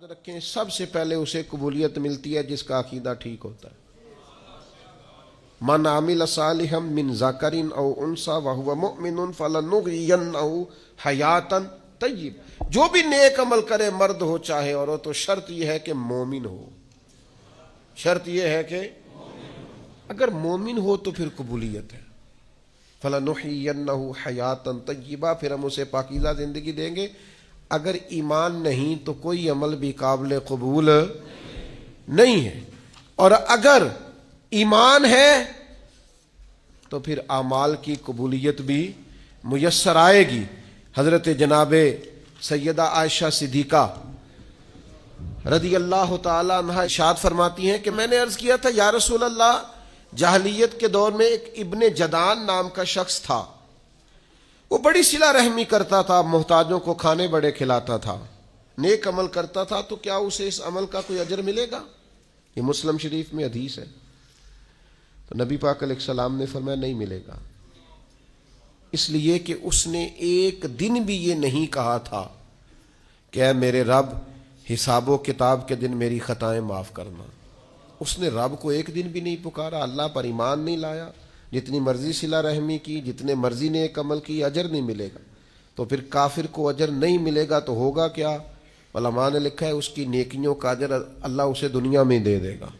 یاد رکھیں سب سے پہلے اسے قبولیت ملتی ہے جس کا عقیدہ ٹھیک ہوتا ہے. من عمل صالحا من ذکر او انثی وهو مؤمن فلنحیینہ حیاتا طیب. جو بھی نیک عمل کرے مرد ہو چاہے عورت ہو، شرط یہ ہے کہ مومن ہو. شرط یہ ہے کہ اگر مومن ہو تو پھر قبولیت ہے. فلنحیینہ حیاتا طیبہ، پھر ہم اسے پاکیزہ زندگی دیں گے. اگر ایمان نہیں تو کوئی عمل بھی قابل قبول نہیں ہے، اور اگر ایمان ہے تو پھر اعمال کی قبولیت بھی میسر آئے گی. حضرت جناب سیدہ عائشہ صدیقہ رضی اللہ تعالی عنہا ارشاد فرماتی ہیں کہ میں نے عرض کیا تھا یا رسول اللہ، جاہلیت کے دور میں ایک ابن جدان نام کا شخص تھا، وہ بڑی صلہ رحمی کرتا تھا، محتاجوں کو کھانے بڑے کھلاتا تھا، نیک عمل کرتا تھا، تو کیا اسے اس عمل کا کوئی اجر ملے گا؟ یہ مسلم شریف میں حدیث ہے. تو نبی پاک علیہ السلام نے فرمایا نہیں ملے گا، اس لیے کہ اس نے ایک دن بھی یہ نہیں کہا تھا کہ اے میرے رب حساب و کتاب کے دن میری خطائیں معاف کرنا. اس نے رب کو ایک دن بھی نہیں پکارا، اللہ پر ایمان نہیں لایا. جتنی مرضی صلہ رحمی کی، جتنے مرضی نیک عمل کی، اجر نہیں ملے گا. تو پھر کافر کو اجر نہیں ملے گا تو ہوگا کیا؟ علماء نے لکھا ہے اس کی نیکیوں کا اجر اللہ اسے دنیا میں دے دے گا.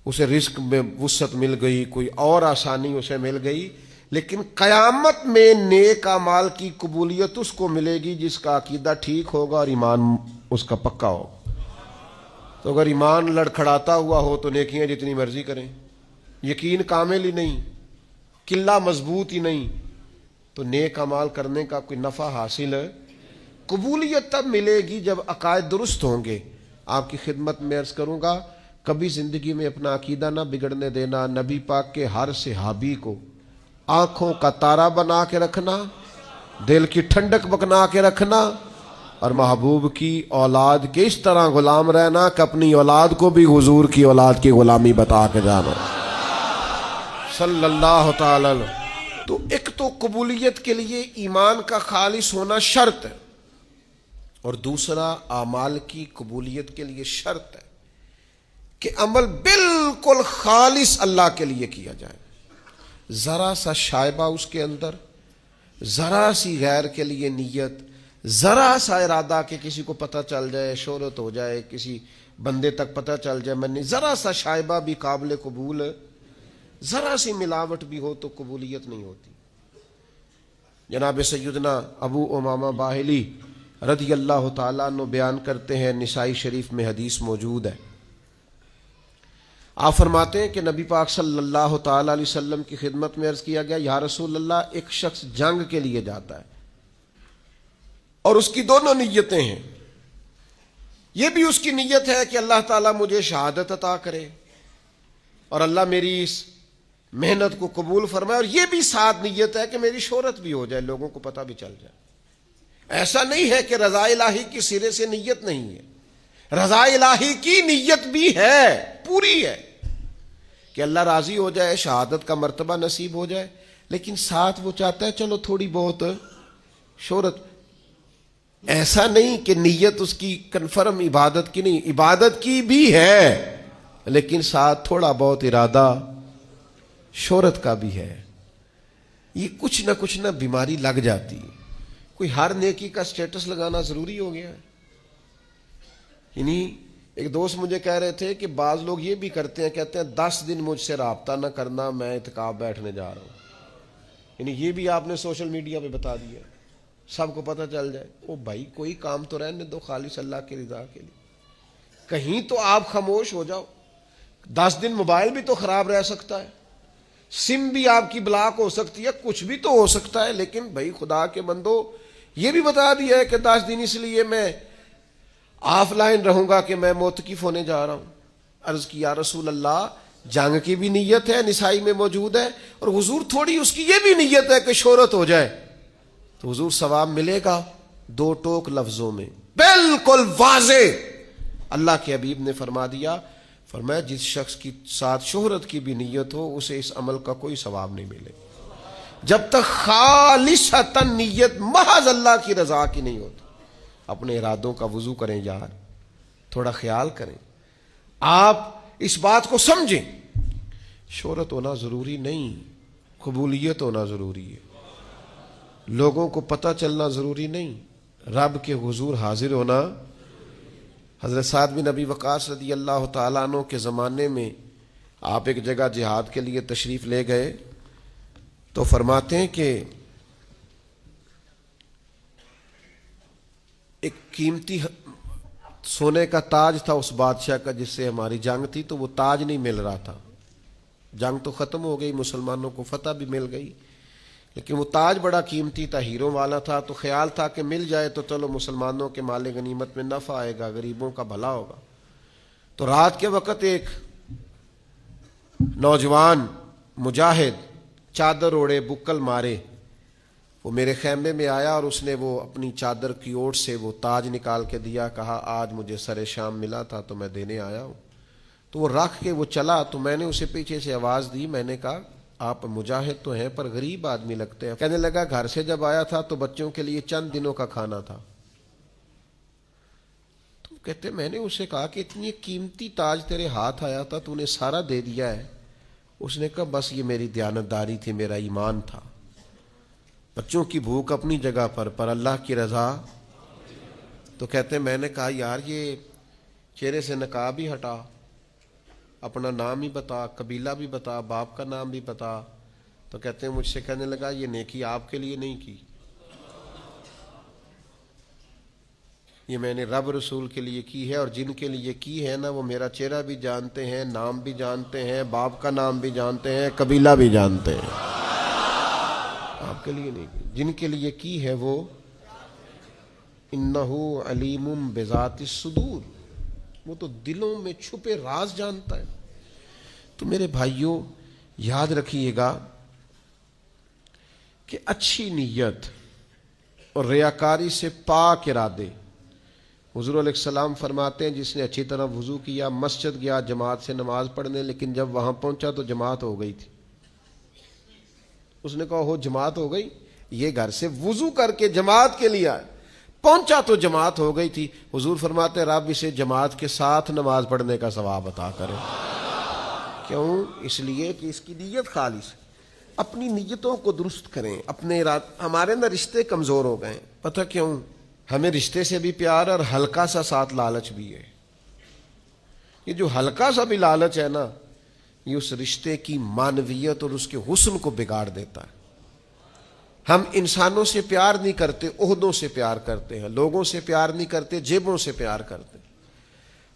اسے رزق میں وسعت مل گئی، کوئی اور آسانی اسے مل گئی، لیکن قیامت میں نیک اعمال کی قبولیت اس کو ملے گی جس کا عقیدہ ٹھیک ہوگا اور ایمان اس کا پکا ہوگا. تو اگر ایمان لڑکھڑاتا ہوا ہو تو نیکیاں جتنی مرضی کریں، یقین کامل ہی نہیں، قلہ مضبوط ہی نہیں، تو نیک اعمال کرنے کا کوئی نفع حاصل ہے. قبولیت تب ملے گی جب عقائد درست ہوں گے. آپ کی خدمت میں عرض کروں گا، کبھی زندگی میں اپنا عقیدہ نہ بگڑنے دینا. نبی پاک کے ہر صحابی کو آنکھوں کا تارا بنا کے رکھنا، دل کی ٹھنڈک بنا کے رکھنا، اور محبوب کی اولاد کے اس طرح غلام رہنا کہ اپنی اولاد کو بھی حضور کی اولاد کی غلامی بتا کے جانا صلی اللہ تعالی علیہ. تو ایک تو قبولیت کے لیے ایمان کا خالص ہونا شرط ہے، اور دوسرا اعمال کی قبولیت کے لیے شرط ہے کہ عمل بالکل خالص اللہ کے لیے کیا جائے. ذرا سا شائبہ اس کے اندر، ذرا سی غیر کے لیے نیت، ذرا سا ارادہ کہ کسی کو پتہ چل جائے، شہرت ہو جائے، کسی بندے تک پتہ چل جائے، میں نہیں، ذرا سا شائبہ بھی قابل قبول ہے. ذرا سی ملاوٹ بھی ہو تو قبولیت نہیں ہوتی. جناب سیدنا ابو امامہ باہلی رضی اللہ تعالیٰ عنہ بیان کرتے ہیں، نسائی شریف میں حدیث موجود ہے. آپ فرماتے ہیں کہ نبی پاک صلی اللہ تعالیٰ علیہ وسلم کی خدمت میں عرض کیا گیا یا رسول اللہ، ایک شخص جنگ کے لیے جاتا ہے اور اس کی دونوں نیتیں ہیں. یہ بھی اس کی نیت ہے کہ اللہ تعالیٰ مجھے شہادت عطا کرے اور اللہ میری اس محنت کو قبول فرمائے، اور یہ بھی ساتھ نیت ہے کہ میری شہرت بھی ہو جائے، لوگوں کو پتہ بھی چل جائے. ایسا نہیں ہے کہ رضا الہی کی سرے سے نیت نہیں ہے، رضا الہی کی نیت بھی ہے، پوری ہے کہ اللہ راضی ہو جائے، شہادت کا مرتبہ نصیب ہو جائے، لیکن ساتھ وہ چاہتا ہے چلو تھوڑی بہت شہرت. ایسا نہیں کہ نیت اس کی کنفرم عبادت کی نہیں، عبادت کی بھی ہے، لیکن ساتھ تھوڑا بہت ارادہ شہرت کا بھی ہے. یہ کچھ نہ بیماری لگ جاتی ہے. کوئی ہر نیکی کا سٹیٹس لگانا ضروری ہو گیا ہے. یعنی ایک دوست مجھے کہہ رہے تھے کہ بعض لوگ یہ بھی کرتے ہیں، کہتے ہیں 10 دن مجھ سے رابطہ نہ کرنا، میں اعتکاف بیٹھنے جا رہا ہوں. یعنی یہ بھی آپ نے سوشل میڈیا پہ بتا دیا، سب کو پتہ چل جائے. او بھائی کوئی کام تو رہنے دو خالص اللہ کی رضا کے لیے. کہیں تو آپ خاموش ہو جاؤ. 10 دن موبائل بھی تو خراب رہ سکتا ہے، سم بھی آپ کی بلاک ہو سکتی ہے، کچھ بھی تو ہو سکتا ہے. لیکن بھائی خدا کے بندو، یہ بھی بتا دیا ہے کہ 10 دن اس لیے میں آف لائن رہوں گا کہ میں معتکف ہونے جا رہا ہوں. عرض کیا رسول اللہ، جنگ کی بھی نیت ہے، نسائی میں موجود ہے، اور حضور تھوڑی اس کی یہ بھی نیت ہے کہ شہرت ہو جائے، تو حضور ثواب ملے گا. 2 ٹوک لفظوں میں بالکل واضح اللہ کے حبیب نے فرما دیا، فرمایا جس شخص کی ساتھ شہرت کی بھی نیت ہو اسے اس عمل کا کوئی ثواب نہیں ملے جب تک خالصتاً نیت محض اللہ کی رضا کی نہیں ہوتی. اپنے ارادوں کا وضو کریں یار، تھوڑا خیال کریں، آپ اس بات کو سمجھیں، شہرت ہونا ضروری نہیں، قبولیت ہونا ضروری ہے، لوگوں کو پتہ چلنا ضروری نہیں، رب کے حضور حاضر ہونا۔ حضرت سعد بن ابی وقاص رضی اللہ تعالیٰ عنہ کے زمانے میں آپ ایک جگہ جہاد کے لیے تشریف لے گئے تو فرماتے ہیں کہ ایک قیمتی سونے کا تاج تھا اس بادشاہ کا جس سے ہماری جنگ تھی، تو وہ تاج نہیں مل رہا تھا، جنگ تو ختم ہو گئی، مسلمانوں کو فتح بھی مل گئی، لیکن وہ تاج بڑا قیمتی تھا، ہیروں والا تھا، تو خیال تھا کہ مل جائے تو چلو مسلمانوں کے مال غنیمت میں نفع آئے گا، غریبوں کا بھلا ہوگا۔ تو رات کے وقت ایک نوجوان مجاہد چادر اوڑے بکل مارے وہ میرے خیمے میں آیا اور اس نے وہ اپنی چادر کی اوٹ سے وہ تاج نکال کے دیا، کہا آج مجھے سر شام ملا تھا تو میں دینے آیا ہوں۔ تو وہ رکھ کے وہ چلا، تو میں نے اسے پیچھے سے آواز دی، میں نے کہا آپ مجاہد تو ہیں پر غریب آدمی لگتے ہیں۔ کہنے لگا گھر سے جب آیا تھا تو بچوں کے لیے چند دنوں کا کھانا تھا۔ تو کہتے میں نے اسے کہا کہ اتنی قیمتی تاج تیرے ہاتھ آیا تھا تو نے سارا دے دیا ہے؟ اس نے کہا بس یہ میری دیانتداری تھی، میرا ایمان تھا، بچوں کی بھوک اپنی جگہ پر اللہ کی رضا۔ تو کہتے میں نے کہا یار یہ چہرے سے نقاب ہی ہٹا، اپنا نام ہی بتا، قبیلہ بھی بتا، باپ کا نام بھی بتا۔ تو کہتے ہیں مجھ سے کہنے لگا یہ نیکی آپ کے لیے نہیں کی، یہ میں نے رب رسول کے لیے کی ہے، اور جن کے لیے کی ہے نا وہ میرا چہرہ بھی جانتے ہیں، نام بھی جانتے ہیں، باپ کا نام بھی جانتے ہیں، قبیلہ بھی جانتے ہیں، آپ کے لیے نہیں کی، جن کے لیے کی ہے وہ انہ علیم بذات الصدور، وہ تو دلوں میں چھپے راز جانتا ہے۔ تو میرے بھائیوں یاد رکھیے گا کہ اچھی نیت اور ریاکاری سے پاک ارادے، حضور علیہ السلام فرماتے ہیں جس نے اچھی طرح وضو کیا، مسجد گیا جماعت سے نماز پڑھنے، لیکن جب وہاں پہنچا تو جماعت ہو گئی تھی، اس نے کہا ہو جماعت ہو گئی، یہ گھر سے وضو کر کے جماعت کے لیے آئے، پہنچا تو جماعت ہو گئی تھی۔ حضور فرماتے رب اسے جماعت کے ساتھ نماز پڑھنے کا ثواب عطا کرے۔ کیوں؟ اس لیے کہ اس کی نیت خالص ہے۔ اپنی نیتوں کو درست کریں، اپنے ہمارے نا رشتے کمزور ہو گئے، پتہ کیوں؟ ہمیں رشتے سے بھی پیار اور ہلکا سا ساتھ لالچ بھی ہے۔ یہ جو ہلکا سا بھی لالچ ہے نا یہ اس رشتے کی معنویت اور اس کے حسن کو بگاڑ دیتا ہے۔ ہم انسانوں سے پیار نہیں کرتے، عہدوں سے پیار کرتے ہیں، لوگوں سے پیار نہیں کرتے، جیبوں سے پیار کرتے ہیں۔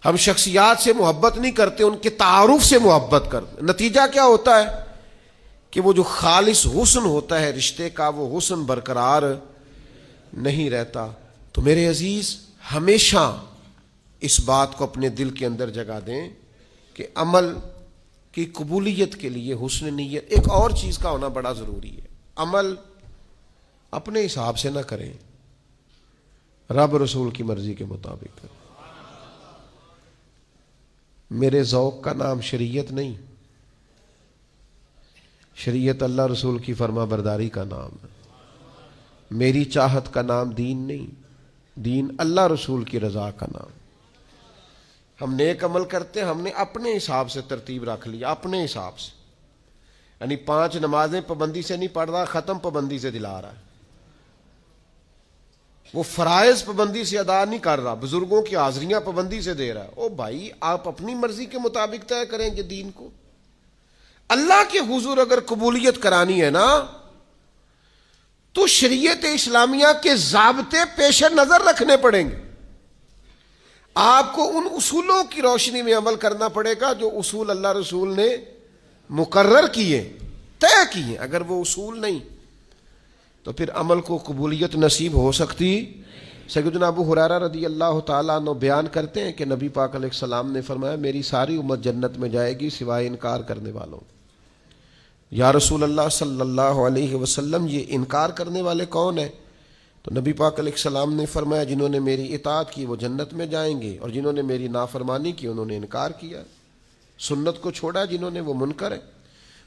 ہم شخصیات سے محبت نہیں کرتے، ان کے تعارف سے محبت کرتے ہیں۔ نتیجہ کیا ہوتا ہے کہ وہ جو خالص حسن ہوتا ہے رشتے کا وہ حسن برقرار نہیں رہتا۔ تو میرے عزیز ہمیشہ اس بات کو اپنے دل کے اندر جگہ دیں کہ عمل کی قبولیت کے لیے حسن نیت ایک اور چیز کا ہونا بڑا ضروری ہے۔ عمل اپنے حساب سے نہ کریں، رب رسول کی مرضی کے مطابق کریں۔ میرے ذوق کا نام شریعت نہیں، شریعت اللہ رسول کی فرما برداری کا نام ہے۔ میری چاہت کا نام دین نہیں، دین اللہ رسول کی رضا کا نام۔ ہم نیک عمل کرتے ہیں، ہم نے اپنے حساب سے ترتیب رکھ لیا، اپنے حساب سے، یعنی 5 نمازیں پابندی سے نہیں پڑھ رہا، ختم پابندی سے دلا رہا ہے، وہ فرائض پابندی سے ادا نہیں کر رہا، بزرگوں کی حاضریاں پابندی سے دے رہا ہے۔ او بھائی آپ اپنی مرضی کے مطابق طے کریں گے دین کو۔ اللہ کے حضور اگر قبولیت کرانی ہے نا تو شریعت اسلامیہ کے ضابطے پیش نظر رکھنے پڑیں گے۔ آپ کو ان اصولوں کی روشنی میں عمل کرنا پڑے گا جو اصول اللہ رسول نے مقرر کیے، طے کیے۔ اگر وہ اصول نہیں تو پھر عمل کو قبولیت نصیب ہو سکتی۔ سیدنا ابو ہریرہ رضی اللہ تعالیٰ عنہ بیان کرتے ہیں کہ نبی پاک علیہ السلام نے فرمایا میری ساری امت جنت میں جائے گی سوائے انکار کرنے والوں۔ یا رسول اللہ صلی اللہ علیہ وسلم یہ انکار کرنے والے کون ہیں؟ تو نبی پاک علیہ السلام نے فرمایا جنہوں نے میری اطاعت کی وہ جنت میں جائیں گے، اور جنہوں نے میری نافرمانی کی انہوں نے انکار کیا، سنت کو چھوڑا جنہوں نے وہ منکر ہے۔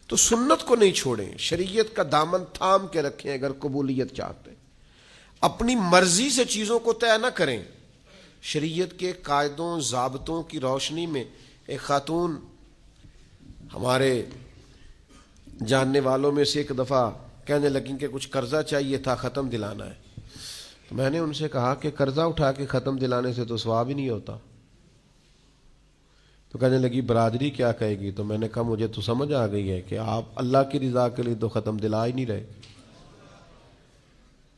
تو سنت کو نہیں چھوڑیں، شریعت کا دامن تھام کے رکھیں اگر قبولیت چاہتے ہیں۔ اپنی مرضی سے چیزوں کو طے نہ کریں. شریعت کے قاعدوں ضابطوں کی روشنی میں ایک خاتون ہمارے جاننے والوں میں سے ایک دفعہ کہنے لگیں کہ کچھ قرضہ چاہیے تھا، ختم دلانا ہے. تو میں نے ان سے کہا کہ قرضہ اٹھا کے ختم دلانے سے تو ثواب ہی نہیں ہوتا. تو کہنے لگی برادری کیا کہے گی؟ تو میں نے کہا مجھے تو سمجھ آ گئی ہے کہ آپ اللہ کی رضا کے لیے تو ختم دلا ہی نہیں رہے،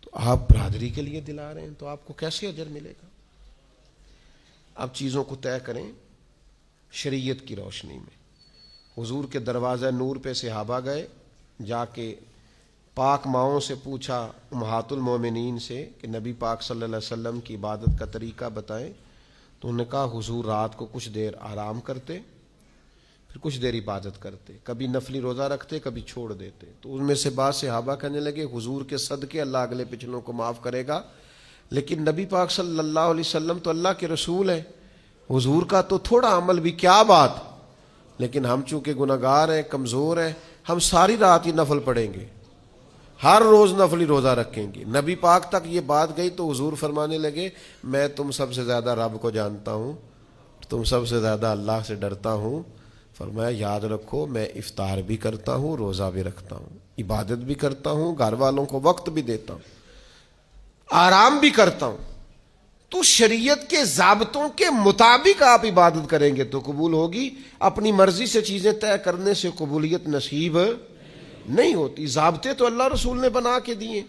تو آپ برادری کے لیے دلا رہے ہیں، تو آپ کو کیسے اجر ملے گا؟ اب چیزوں کو طے کریں شریعت کی روشنی میں. حضور کے دروازہ نور پہ صحابہ گئے، جا کے پاک ماؤں سے پوچھا، امہات المومنین سے، کہ نبی پاک صلی اللہ علیہ وسلم کی عبادت کا طریقہ بتائیں. تو انہوں نے کہا حضور رات کو کچھ دیر آرام کرتے، پھر کچھ دیر عبادت کرتے، کبھی نفلی روزہ رکھتے، کبھی چھوڑ دیتے. تو ان میں سے بعض صحابہ کہنے لگے حضور کے صدقے اللہ اگلے پچھلوں کو معاف کرے گا، لیکن نبی پاک صلی اللہ علیہ وسلم تو اللہ کے رسول ہیں، حضور کا تو تھوڑا عمل بھی کیا بات، لیکن ہم چونکہ گناہگار ہیں، کمزور ہیں، ہم ساری رات ہی نفل پڑھیں گے، ہر روز نفلی روزہ رکھیں گے. نبی پاک تک یہ بات گئی تو حضور فرمانے لگے میں تم سب سے زیادہ رب کو جانتا ہوں، تم سب سے زیادہ اللہ سے ڈرتا ہوں. فرمایا یاد رکھو میں افطار بھی کرتا ہوں، روزہ بھی رکھتا ہوں، عبادت بھی کرتا ہوں، گھر والوں کو وقت بھی دیتا ہوں، آرام بھی کرتا ہوں. تو شریعت کے ضابطوں کے مطابق آپ عبادت کریں گے تو قبول ہوگی. اپنی مرضی سے چیزیں طے کرنے سے قبولیت نصیب نہیں ہوتی. ضابطے تو اللہ رسول نے بنا کے دیے،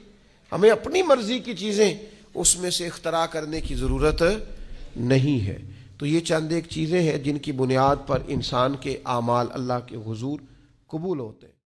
ہمیں اپنی مرضی کی چیزیں اس میں سے اختراع کرنے کی ضرورت نہیں ہے. تو یہ چند ایک چیزیں ہیں جن کی بنیاد پر انسان کے اعمال اللہ کے حضور قبول ہوتے ہیں.